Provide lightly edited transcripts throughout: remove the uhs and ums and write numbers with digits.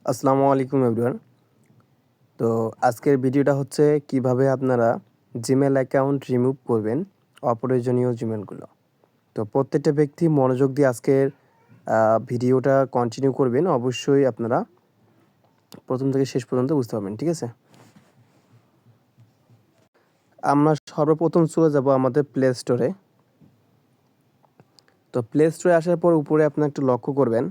আসসালামু আলাইকুম এভরিওয়ান। তো আজকের ভিডিওটা হচ্ছে কিভাবে আপনারা জিমেল অ্যাকাউন্ট রিমুভ করবেন অপ্রয়োজনীয় জিমেলগুলো। তো প্রত্যেকটা ব্যক্তি মনোযোগ দিয়ে আজকের ভিডিওটা কন্টিনিউ করবেন। অবশ্যই আপনারা প্রথম থেকে শেষ পর্যন্ত বুঝতে পারবেন, ঠিক আছে? আমরা সর্বপ্রথম চলে যাব আমাদের প্লে স্টোরে। তো প্লে স্টোরে আসার পর উপরে আপনারা একটু লক্ষ্য করবেন,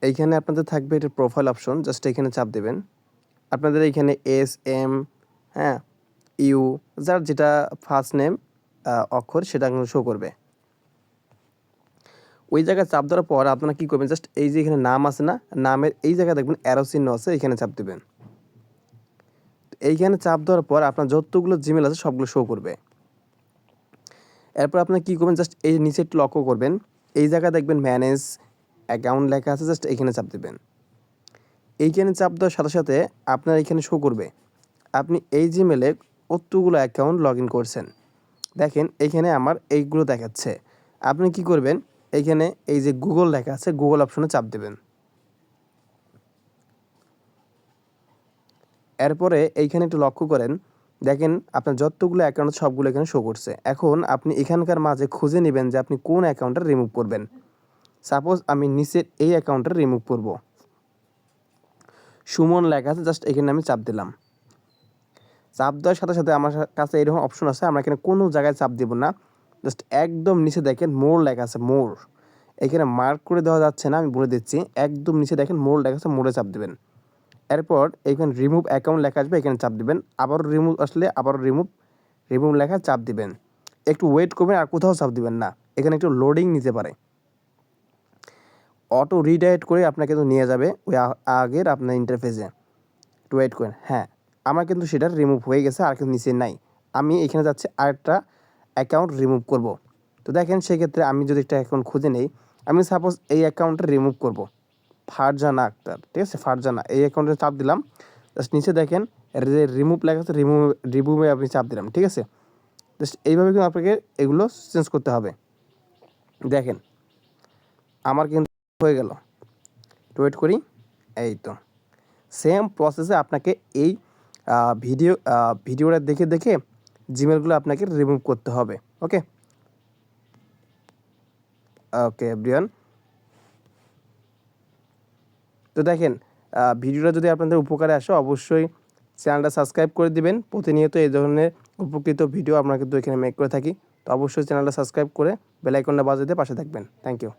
এইখানে আপনাদের থাকবে এটা প্রোফাইল অপশন, জাস্ট এখানে চাপ দেবেন। আপনাদের এইখানে SM, হ্যাঁ, ইউ, যার যেটা ফার্স্ট নেম অক্ষর সেটা শো করবে। ওই জায়গায় চাপ দেওয়ার পর আপনারা কী করবেন, জাস্ট এই যে এখানে নাম আছে না, নামের এই জায়গায় দেখবেন অ্যারো চিহ্ন আছে, এখানে চাপ দেবেন। এইখানে চাপ দেওয়ার পর আপনার যতগুলো জিমেল আছে সবগুলো শো করবে। এরপর আপনার কী করবেন, জাস্ট এই নিচে একটু লক্ষ্য করবেন, এই জায়গায় দেখবেন ম্যানেজ অ্যাকাউন্ট লেখা আছে, জাস্ট এইখানে চাপ দেবেন। এইখানে চাপ দেওয়ার সাথে সাথে আপনার এখানে শো করবে আপনি এই জিমেলে কতগুলো অ্যাকাউন্ট লগ ইন করছেন। দেখেন এইখানে আমার এইগুলো দেখাচ্ছে। আপনি কি করবেন, এইখানে এই যে গুগল লেখা আছে, গুগল অপশনে চাপ দেবেন। এরপরে এইখানে একটু লক্ষ্য করেন, দেখেন আপনার যতগুলো অ্যাকাউন্ট সবগুলো এখানে শো করছে। এখন আপনি এখানকার মাঝে খুঁজে নেবেন যে আপনি কোন অ্যাকাউন্টটা রিমুভ করবেন। সাপোজ আমি নিচের এই অ্যাকাউন্টটা রিমুভ করব, সুমন লেখা আছে, জাস্ট এখানে আমি চাপ দিলাম। চাপ দেওয়ার সাথে সাথে আমার কাছে এরকম অপশন আছে, আমরা এখানে কোনো জায়গায় চাপ দেব না, জাস্ট একদম নিচে দেখেন মোর লেখা আছে, মোর। এখানে মার্ক করে দেওয়া যাচ্ছে না, আমি বলে দিচ্ছি, একদম নিচে দেখেন মোর লেখা আছে, মোরে চাপ দেবেন। এরপর এখানে রিমুভ অ্যাকাউন্ট লেখা আসবে, এখানে চাপ দিবেন। আবারও রিমুভ আসলে আবারও রিমুভ লেখা চাপ দিবেন। একটু ওয়েট করবেন, আর কোথাও চাপ দিবেন না, এখানে একটু লোডিং নিতে পারে। অটো রিডাইরেক্ট করে আপনাকে তো নিয়ে যাবে ওই আগের আপনার ইন্টারফেসে। একটু ওয়েট করেন। হ্যাঁ, আমার কিন্তু সেটা রিমুভ হয়ে গেছে, আর কিন্তু নিচে নাই। আমি এখানে যাচ্ছি আরেকটা অ্যাকাউন্ট রিমুভ করব। তো দেখেন সেক্ষেত্রে আমি যদি একটা অ্যাকাউন্ট খুঁজে নেই, আমি সাপোজ এই অ্যাকাউন্টটা রিমুভ করব, ফারজানা আক্তার, ঠিক আছে, ফারজানা, এই অ্যাকাউন্টে চাপ দিলাম। জাস্ট নিচে দেখেন যে রিমুভ লেখা আছে, রিমুভে আপনি চাপ দিলাম, ঠিক আছে। জাস্ট এইভাবে কিন্তু আপনাকে এগুলো চেঞ্জ করতে হবে। দেখেন আমার কিন্তু হয়ে গেল, ওয়েট করি, এই তো সেম প্রসেসে আপনাকে এই ভিডিওটা দেখে দেখে জিমেলগুলো আপনাকে রিমুভ করতে হবে। ওকে ওকে এভরিওয়ান। তো দেখেন ভিডিওটা যদি আপনাদের উপকারে আসে অবশ্যই চ্যানেলটা সাবস্ক্রাইব করে দিবেন। প্রতিনিয়ত এই ধরনের উপকৃত ভিডিও আমরা কিন্তু এখানে মেক করে থাকি। তো অবশ্যই চ্যানেলটা সাবস্ক্রাইব করে বেল আইকনটা বাজিয়ে দিয়ে পাশে থাকবেন। Thank you.